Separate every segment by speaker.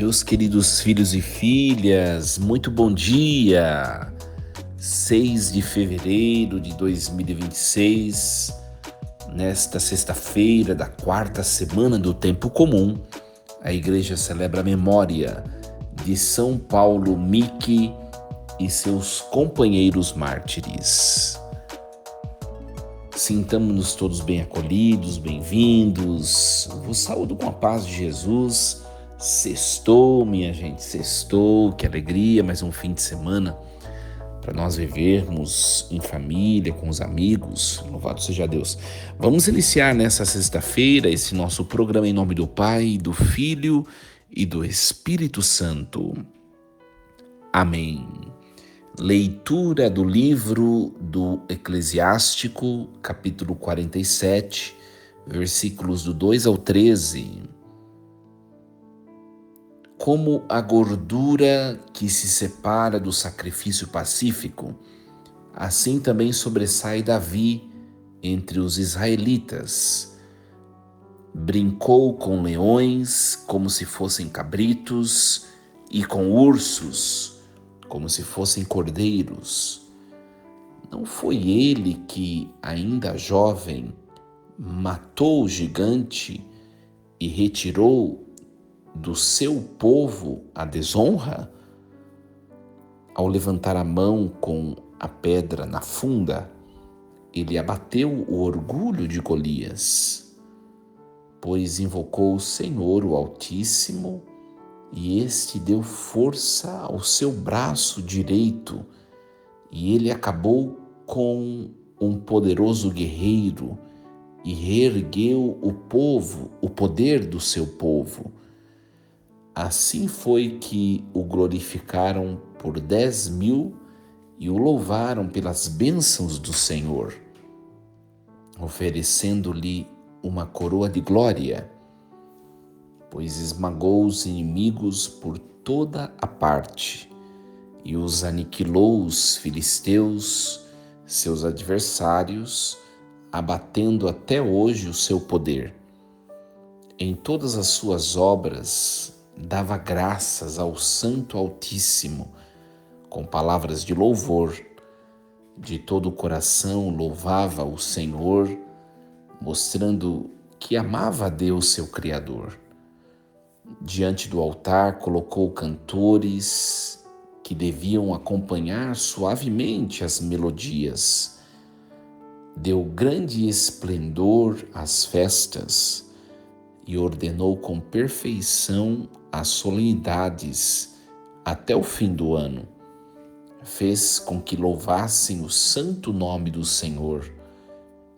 Speaker 1: Meus queridos filhos e filhas, muito bom dia! 6 de fevereiro de 2026, nesta sexta-feira da quarta semana do Tempo Comum, a igreja celebra a memória de São Paulo Miki e seus companheiros mártires. Sintamos-nos todos bem acolhidos, bem-vindos. Vos saúdo com a paz de Jesus. Sextou, minha gente, sextou, que alegria, mais um fim de semana para nós vivermos em família, com os amigos. Louvado seja Deus. Vamos iniciar nessa sexta-feira esse nosso programa em nome do Pai, do Filho e do Espírito Santo. Amém. Leitura do livro do Eclesiástico, capítulo 47, versículos do 2 ao 13. Como a gordura que se separa do sacrifício pacífico, assim também sobressai Davi entre os israelitas. Brincou com leões como se fossem cabritos e com ursos como se fossem cordeiros. Não foi ele que, ainda jovem, matou o gigante e retirou do seu povo a desonra? Ao levantar a mão com a pedra na funda, ele abateu o orgulho de Golias, pois invocou o Senhor, o Altíssimo, e este deu força ao seu braço direito, e ele acabou com um poderoso guerreiro e reergueu o povo, o poder do seu povo. Assim foi que o glorificaram por 10.000 e o louvaram pelas bênçãos do Senhor, oferecendo-lhe uma coroa de glória, pois esmagou os inimigos por toda a parte e os aniquilou os filisteus, seus adversários, abatendo até hoje o seu poder. Em todas as suas obras dava graças ao Santo Altíssimo, com palavras de louvor, de todo o coração louvava o Senhor, mostrando que amava a Deus, seu Criador. Diante do altar colocou cantores que deviam acompanhar suavemente as melodias. Deu grande esplendor às festas e ordenou com perfeição as solenidades até o fim do ano. Fez com que louvassem o santo nome do Senhor,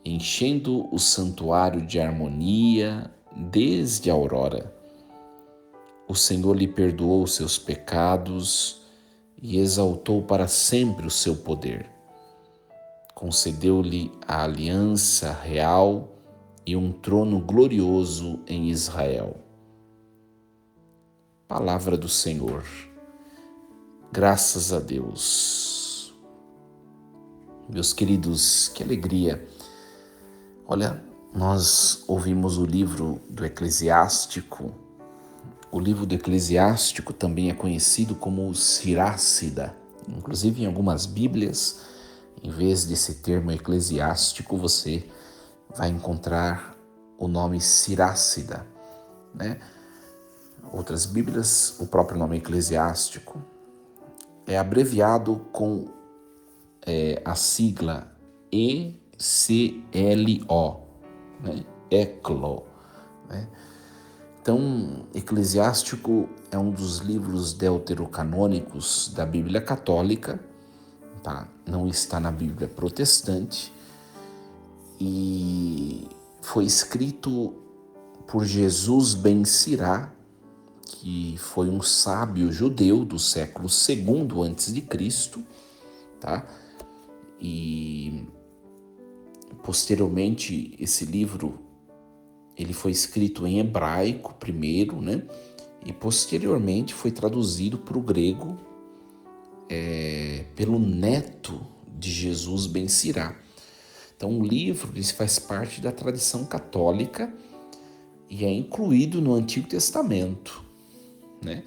Speaker 1: enchendo o santuário de harmonia desde a aurora. O Senhor lhe perdoou seus pecados e exaltou para sempre o seu poder. Concedeu-lhe a aliança real e um trono glorioso em Israel. Palavra do Senhor. Graças a Deus. Meus queridos, que alegria. Olha, nós ouvimos o livro do Eclesiástico. O livro do Eclesiástico também é conhecido como Sirácida. Inclusive, em algumas Bíblias, em vez desse termo eclesiástico, você vai encontrar o nome Sirácida, né? Outras Bíblias, o próprio nome eclesiástico é abreviado com a sigla ECLO, né? Eclo, né? Então, Eclesiástico é um dos livros deuterocanônicos da Bíblia Católica, tá? Não está na Bíblia Protestante e foi escrito por Jesus ben Sirá, que foi um sábio judeu do século II a.C., tá? E posteriormente esse livro ele foi escrito em hebraico primeiro, né? E posteriormente foi traduzido para o grego pelo neto de Jesus ben Sirá. Então o livro ele faz parte da tradição católica e é incluído no Antigo Testamento, né?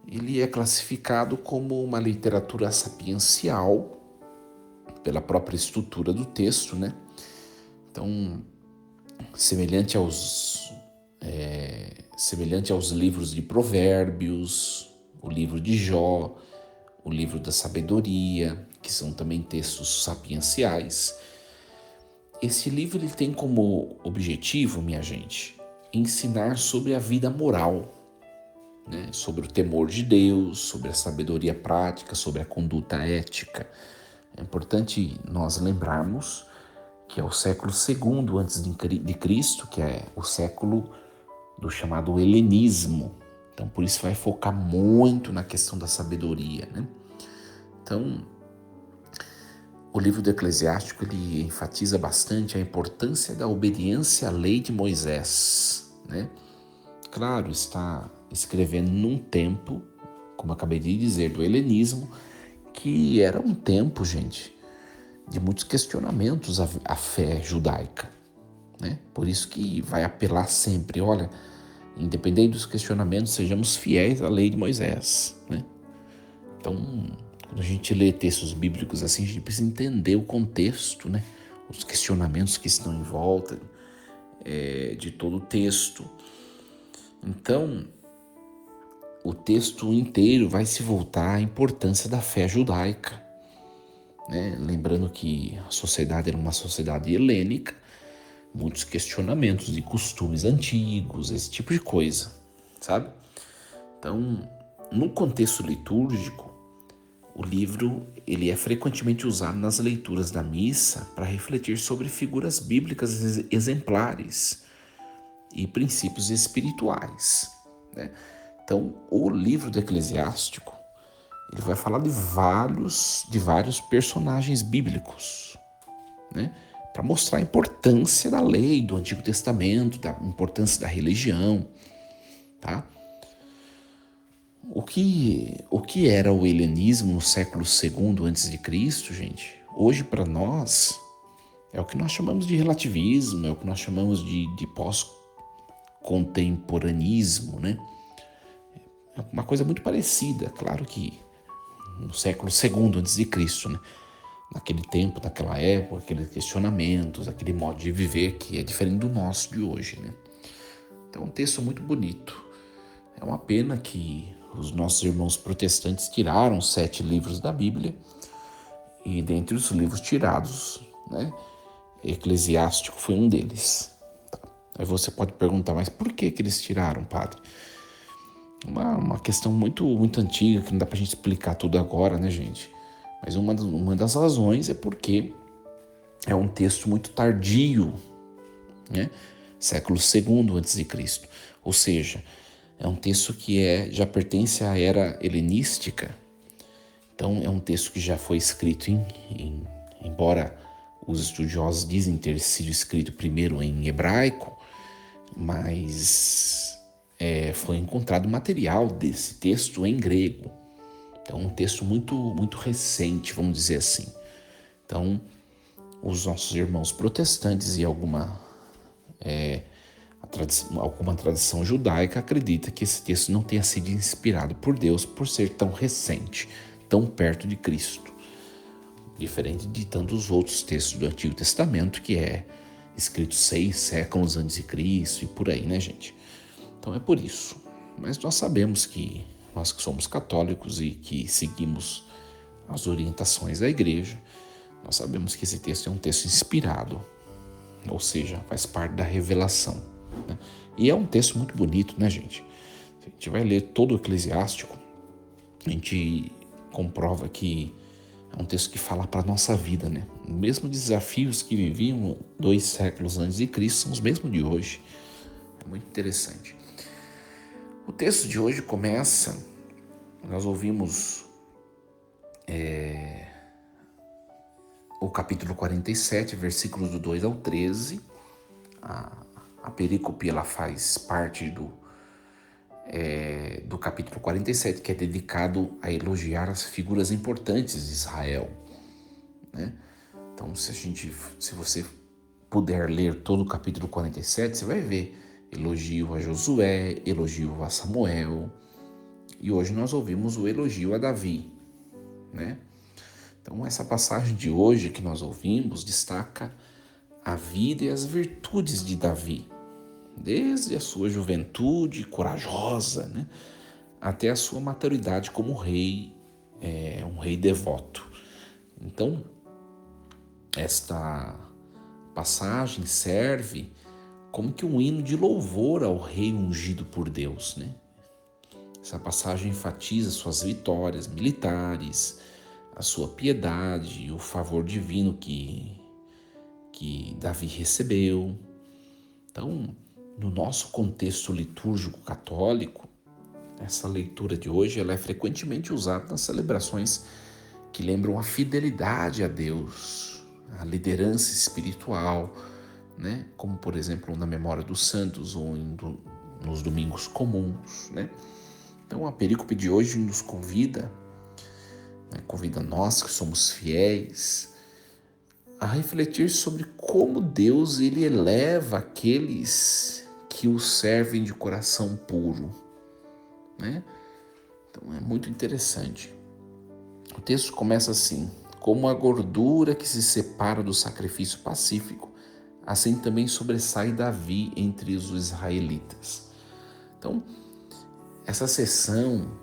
Speaker 1: Ele é classificado como uma literatura sapiencial pela própria estrutura do texto, né? Então, semelhante aos livros de Provérbios, o livro de Jó, o livro da Sabedoria, que são também textos sapienciais. Esse livro ele tem como objetivo, minha gente, ensinar sobre a vida moral, né? Sobre o temor de Deus, sobre a sabedoria prática, sobre a conduta ética. É importante nós lembrarmos que é o século II antes de Cristo, que é o século do chamado helenismo. Então, por isso vai focar muito na questão da sabedoria, né? Então, o livro do Eclesiástico ele enfatiza bastante a importância da obediência à lei de Moisés, né? Claro, está escrevendo num tempo, como eu acabei de dizer, do helenismo, que era um tempo, gente, de muitos questionamentos à fé judaica, né? Por isso que vai apelar sempre, olha, independente dos questionamentos, sejamos fiéis à lei de Moisés, né? Então, quando a gente lê textos bíblicos assim, a gente precisa entender o contexto, né? Os questionamentos que estão em volta de todo o texto. Então, o texto inteiro vai se voltar à importância da fé judaica, né? Lembrando que a sociedade era uma sociedade helênica, muitos questionamentos de costumes antigos, esse tipo de coisa, sabe? Então, no contexto litúrgico, o livro ele é frequentemente usado nas leituras da missa para refletir sobre figuras bíblicas exemplares e princípios espirituais, né? Então, o livro do Eclesiástico ele vai falar de vários personagens bíblicos, né? Para mostrar a importância da lei do Antigo Testamento, da importância da religião, tá? O que era o helenismo no século II a.C., gente? Hoje, para nós, é o que nós chamamos de relativismo, é o que nós chamamos de pós-contemporanismo, né? É uma coisa muito parecida, claro que no século II a.C., né? Naquele tempo, naquela época, aqueles questionamentos, aquele modo de viver que é diferente do nosso de hoje, né? Então, é um texto muito bonito. É uma pena que os nossos irmãos protestantes tiraram 7 livros da Bíblia e dentre os livros tirados, né, Eclesiástico foi um deles. Tá. Aí você pode perguntar, mas por que eles tiraram, padre? Uma questão muito antiga que não dá pra gente explicar tudo agora, né, gente? Mas uma das razões é porque é um texto muito tardio, né? Século II a.C. Ou seja, é um texto que já pertence à era helenística. Então é um texto que já foi escrito embora os estudiosos dizem ter sido escrito primeiro em hebraico, mas foi encontrado material desse texto em grego. Então um texto muito recente, vamos dizer assim. Então os nossos irmãos protestantes e alguma tradição judaica acredita que esse texto não tenha sido inspirado por Deus por ser tão recente, tão perto de Cristo. Diferente de tantos outros textos do Antigo Testamento, que é escrito 6 séculos antes de Cristo e por aí, né, gente? Então é por isso. Mas nós sabemos que nós que somos católicos e que seguimos as orientações da igreja, nós sabemos que esse texto é um texto inspirado, ou seja, faz parte da revelação, né? E é um texto muito bonito, né, gente? A gente vai ler todo o Eclesiástico, a gente comprova que é um texto que fala para a nossa vida, né? Os mesmos desafios que viviam 2 séculos antes de Cristo são os mesmos de hoje. É muito interessante. O texto de hoje começa, nós ouvimos o capítulo 47, versículos do 2 ao 13. A perícope ela faz parte do capítulo 47, que é dedicado a elogiar as figuras importantes de Israel, né? Então, se você puder ler todo o capítulo 47, você vai ver elogio a Josué, elogio a Samuel, E hoje nós ouvimos o elogio a Davi, né? Então, essa passagem de hoje que nós ouvimos destaca a vida e as virtudes de Davi, desde a sua juventude corajosa, né, até a sua maturidade como rei, um rei devoto. Então, esta passagem serve como que um hino de louvor ao rei ungido por Deus, né? Essa passagem enfatiza suas vitórias militares, a sua piedade e o favor divino que Davi recebeu. Então, no nosso contexto litúrgico católico, essa leitura de hoje ela é frequentemente usada nas celebrações que lembram a fidelidade a Deus, a liderança espiritual, né? Como, por exemplo, na memória dos santos ou nos domingos comuns, né? Então, a perícope de hoje nos convida, né, convida nós que somos fiéis, a refletir sobre como Deus ele eleva aqueles que o servem de coração puro, né? Então, é muito interessante. O texto começa assim: como a gordura que se separa do sacrifício pacífico, assim também sobressai Davi entre os israelitas. Então, essa sessão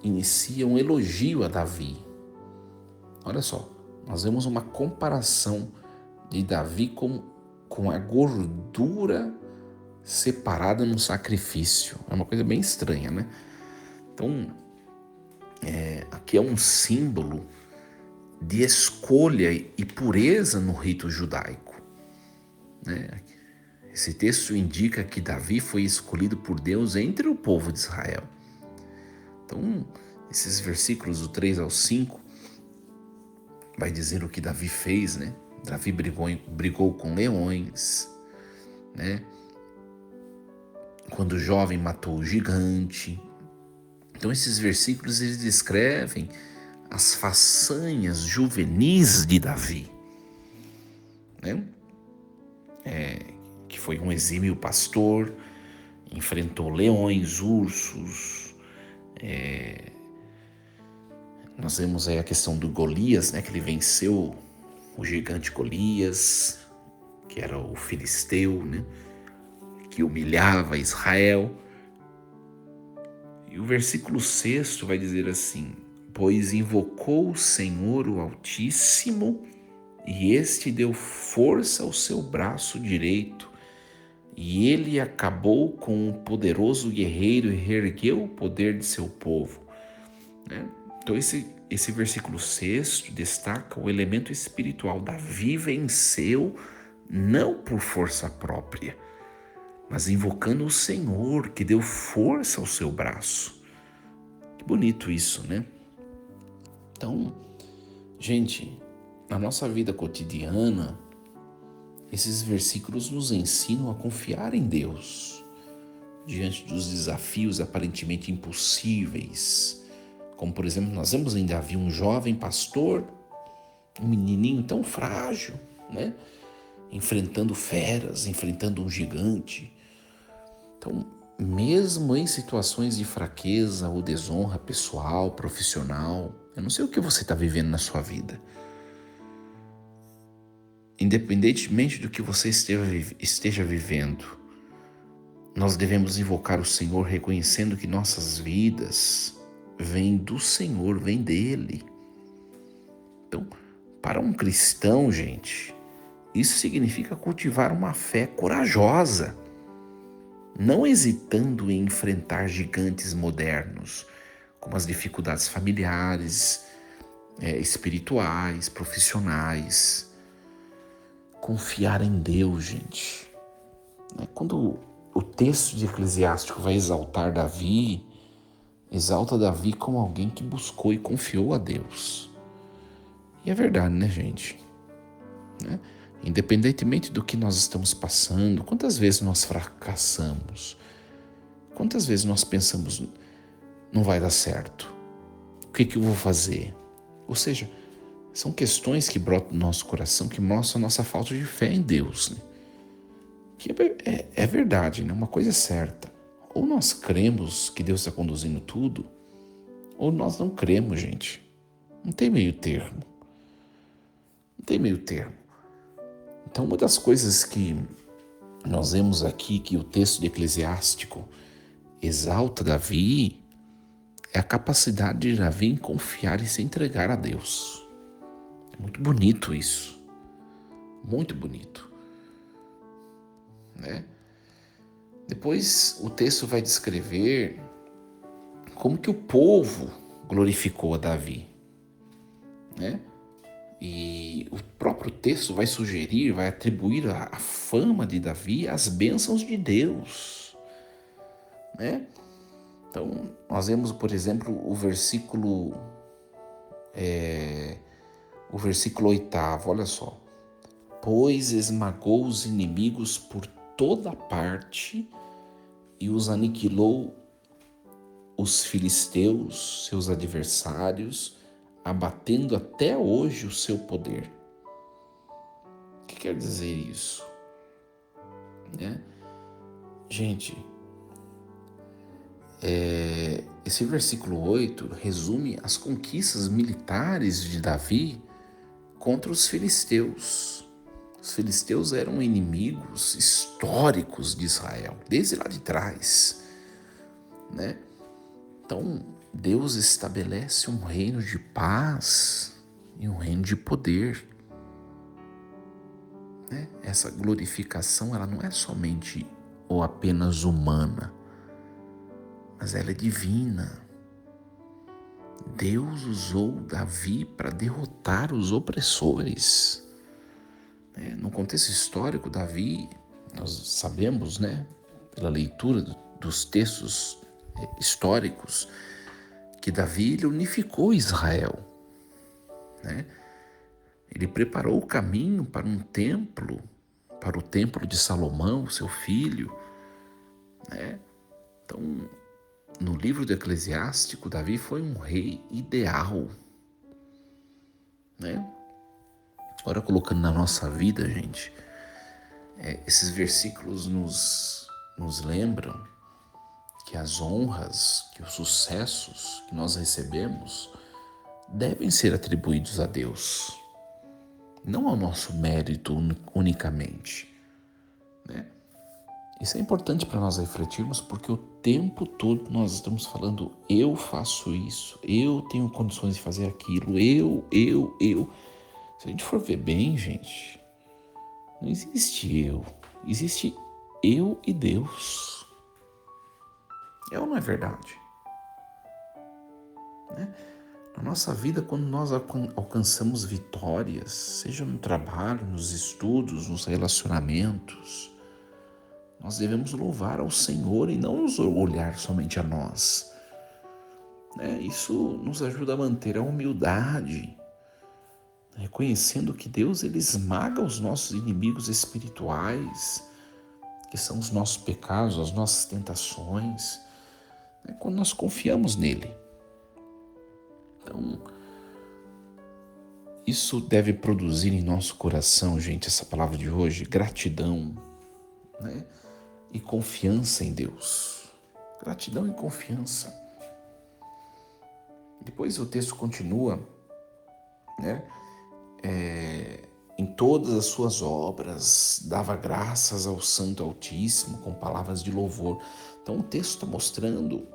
Speaker 1: inicia um elogio a Davi. Olha só, nós vemos uma comparação de Davi com a gordura separada no sacrifício. É uma coisa bem estranha, né? Então, aqui é um símbolo de escolha e pureza no rito judaico, né? Esse texto indica que Davi foi escolhido por Deus entre o povo de Israel. Então, esses versículos do 3 ao 5 vai dizer o que Davi fez, né? Davi brigou com leões, né? Quando jovem matou o gigante. Então esses versículos eles descrevem as façanhas juvenis de Davi, né? Que foi um exímio pastor, enfrentou leões, ursos. Nós vemos aí a questão do Golias, né? Que ele venceu o gigante Golias, que era o filisteu, né? Que humilhava Israel. E o versículo 6 vai dizer assim: pois invocou o Senhor o Altíssimo, e este deu força ao seu braço direito, e ele acabou com o poderoso guerreiro e reergueu o poder de seu povo. Então esse versículo 6 destaca o elemento espiritual. Davi venceu não por força própria, mas invocando o Senhor, que deu força ao seu braço. Que bonito isso, né? Então, gente, na nossa vida cotidiana, esses versículos nos ensinam a confiar em Deus, diante dos desafios aparentemente impossíveis. Como, por exemplo, nós vemos em Davi um jovem pastor, um menininho tão frágil, né? Enfrentando feras, enfrentando um gigante. Então, mesmo em situações de fraqueza ou desonra pessoal, profissional, eu não sei o que você está vivendo na sua vida. Independentemente do que você esteja vivendo, nós devemos invocar o Senhor reconhecendo que nossas vidas vêm do Senhor, vêm dEle. Então, para um cristão, gente, isso significa cultivar uma fé corajosa, não hesitando em enfrentar gigantes modernos, como as dificuldades familiares, espirituais, profissionais. Confiar em Deus, gente. Quando o texto de Eclesiástico vai exaltar Davi, exalta Davi como alguém que buscou e confiou a Deus. E é verdade, né, gente? Independentemente do que nós estamos passando, quantas vezes nós fracassamos? Quantas vezes nós pensamos, não vai dar certo? O que eu vou fazer? Ou seja, são questões que brotam no nosso coração que mostram a nossa falta de fé em Deus, né? Que é verdade, né? Uma coisa é certa. Ou nós cremos que Deus está conduzindo tudo, ou nós não cremos, gente. Não tem meio termo. Não tem meio termo. Então, uma das coisas que nós vemos aqui, que o texto de Eclesiástico exalta Davi, é a capacidade de Davi em confiar e se entregar a Deus. É muito bonito isso. Muito bonito. Né? Depois o texto vai descrever como que o povo glorificou a Davi. Né? E o próprio texto vai sugerir, vai atribuir a fama de Davi às bênçãos de Deus. Né? Então, nós vemos, por exemplo, o versículo 8, olha só. Pois esmagou os inimigos por toda parte e os aniquilou os filisteus, seus adversários, abatendo até hoje o seu poder. O que quer dizer isso? Né? Gente, esse versículo 8 resume as conquistas militares de Davi contra os filisteus. Os filisteus eram inimigos históricos de Israel, desde lá de trás. Né? Então, Deus estabelece um reino de paz e um reino de poder. Né? Essa glorificação, ela não é somente ou apenas humana, mas ela é divina. Deus usou Davi para derrotar os opressores. No contexto histórico, Davi, nós sabemos, né, pela leitura dos textos históricos, que Davi ele unificou Israel. Né? Ele preparou o caminho para um templo, para o templo de Salomão, seu filho. Né? Então, no livro do Eclesiástico, Davi foi um rei ideal. Né? Agora, colocando na nossa vida, gente, esses versículos nos lembram que as honras, que os sucessos que nós recebemos devem ser atribuídos a Deus, não ao nosso mérito unicamente. Né? Isso é importante para nós refletirmos, porque o tempo todo nós estamos falando, eu faço isso, eu tenho condições de fazer aquilo, eu. Se a gente for ver bem, gente, não existe eu, existe eu e Deus. É ou não é verdade? Né? Na nossa vida, quando nós alcançamos vitórias, seja no trabalho, nos estudos, nos relacionamentos, nós devemos louvar ao Senhor e não nos olhar somente a nós. Isso nos ajuda a manter a humildade, reconhecendo que Deus ele esmaga os nossos inimigos espirituais, que são os nossos pecados, as nossas tentações, quando nós confiamos nele. Então, isso deve produzir em nosso coração, gente, essa palavra de hoje, gratidão, né? E confiança em Deus. Gratidão e confiança. Depois o texto continua, né? Em todas as suas obras, dava graças ao Santo Altíssimo com palavras de louvor. Então o texto está mostrando,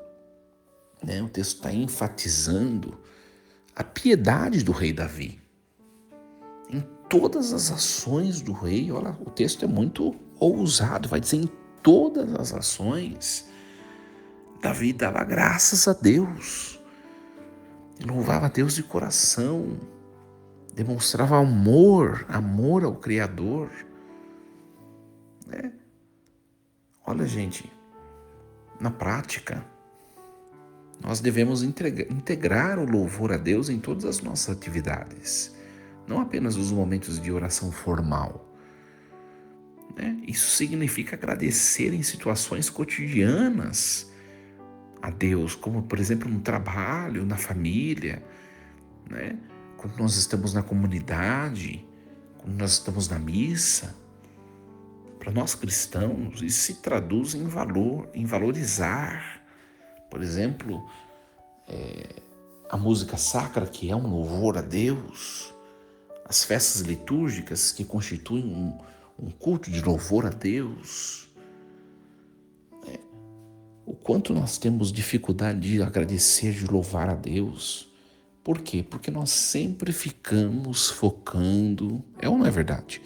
Speaker 1: né? O texto está enfatizando a piedade do rei Davi. Em todas as ações do rei, olha, o texto é muito ousado, vai dizer em todas as ações, Davi dava graças a Deus, louvava a Deus de coração, demonstrava amor ao Criador. Né? Olha, gente, na prática, nós devemos integrar o louvor a Deus em todas as nossas atividades, não apenas nos momentos de oração formal. Isso significa agradecer em situações cotidianas a Deus, como por exemplo no trabalho, na família, né? Quando nós estamos na comunidade, quando nós estamos na missa. Para nós cristãos, isso se traduz em valor, em valorizar, por exemplo, a música sacra, que é um louvor a Deus, as festas litúrgicas, que constituem um culto de louvor a Deus. O quanto nós temos dificuldade de agradecer, de louvar a Deus. Por quê? Porque nós sempre ficamos focando, é ou não é verdade?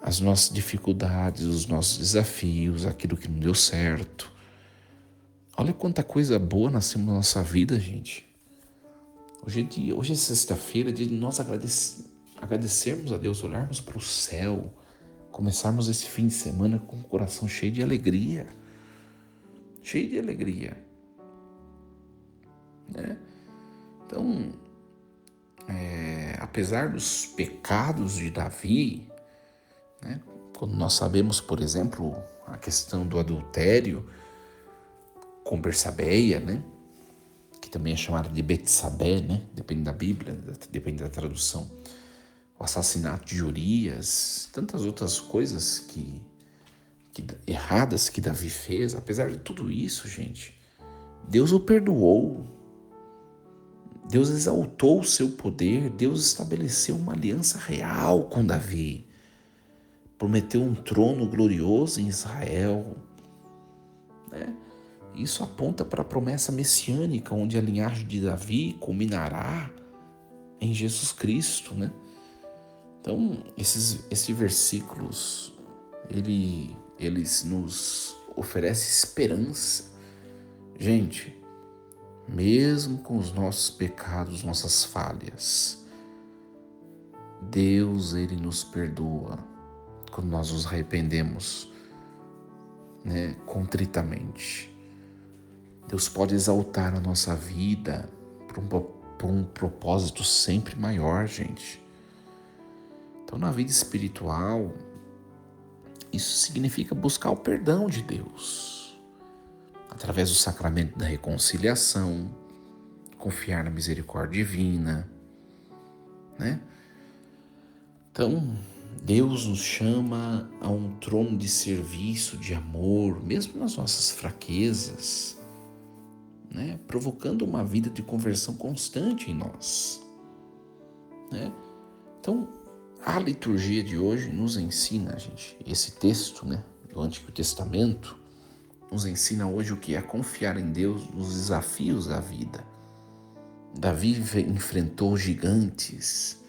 Speaker 1: As nossas dificuldades, os nossos desafios, aquilo que não deu certo. Olha quanta coisa boa nós temos na nossa vida, gente. Hoje é sexta-feira, dia de nós agradecermos a Deus, olharmos para o céu, começarmos esse fim de semana com o coração cheio de alegria. Cheio de alegria. Né? Então, apesar dos pecados de Davi, né, quando nós sabemos, por exemplo, a questão do adultério com Bersabeia, né, que também é chamada de Betsabé, né, depende da Bíblia, depende da tradução, o assassinato de Urias, tantas outras coisas erradas que Davi fez. Apesar de tudo isso, gente, Deus o perdoou. Deus exaltou o seu poder, Deus estabeleceu uma aliança real com Davi, prometeu um trono glorioso em Israel. Né? Isso aponta para a promessa messiânica, onde a linhagem de Davi culminará em Jesus Cristo. Né? Então, esses versículos, eles nos oferecem esperança. Gente, mesmo com os nossos pecados, nossas falhas, Deus, Ele nos perdoa quando nós nos arrependemos, né, contritamente. Deus pode exaltar a nossa vida por um propósito sempre maior, gente. Então, na vida espiritual, isso significa buscar o perdão de Deus, através do sacramento da reconciliação, confiar na misericórdia divina, né? Então, Deus nos chama a um trono de serviço, de amor, mesmo nas nossas fraquezas, né? Provocando uma vida de conversão constante em nós, né? Então, a liturgia de hoje nos ensina, gente, esse texto, né, do Antigo Testamento, nos ensina hoje o que é confiar em Deus nos desafios da vida. Davi enfrentou gigantes,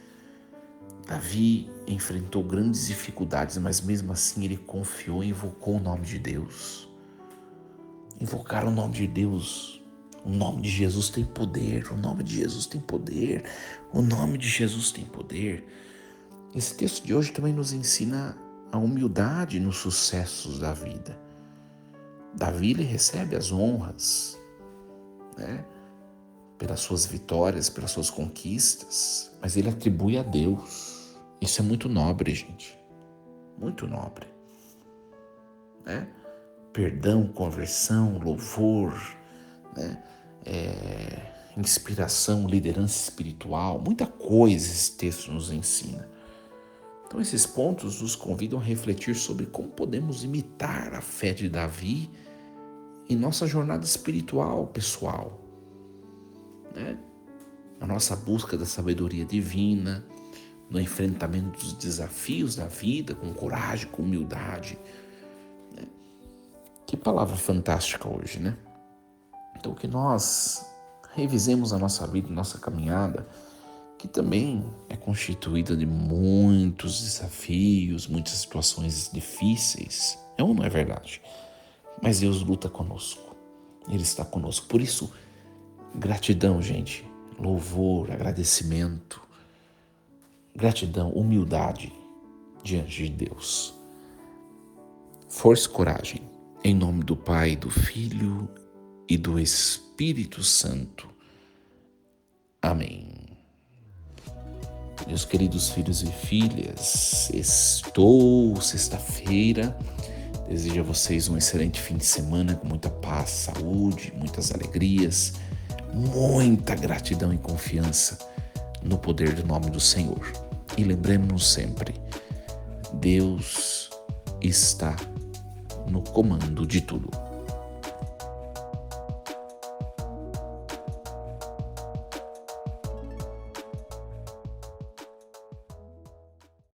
Speaker 1: Davi enfrentou grandes dificuldades, mas mesmo assim ele confiou e invocou o nome de Deus. Invocar o nome de Deus, o nome de Jesus tem poder, o nome de Jesus tem poder, o nome de Jesus tem poder. Esse texto de hoje também nos ensina a humildade nos sucessos da vida. Davi, ele recebe as honras, né, pelas suas vitórias, pelas suas conquistas, mas ele atribui a Deus. Isso é muito nobre, gente. Muito nobre. Né? Perdão, conversão, louvor, né? Inspiração, liderança espiritual, muita coisa esse texto nos ensina. Então, esses pontos nos convidam a refletir sobre como podemos imitar a fé de Davi em nossa jornada espiritual, pessoal. Né? A nossa busca da sabedoria divina, no enfrentamento dos desafios da vida, com coragem, com humildade. Né? Que palavra fantástica hoje, né? Então, que nós revisemos a nossa vida, nossa caminhada, que também é constituída de muitos desafios, muitas situações difíceis. É ou não é verdade? Mas Deus luta conosco. Ele está conosco. Por isso, gratidão, gente. Louvor, agradecimento. Gratidão, humildade diante de Deus. Força e coragem. Em nome do Pai, do Filho e do Espírito Santo. Amém. Meus queridos filhos e filhas, sexta-feira. Desejo a vocês um excelente fim de semana com muita paz, saúde, muitas alegrias, muita gratidão e confiança no poder do nome do Senhor. E lembremos-nos sempre, Deus está no comando de tudo.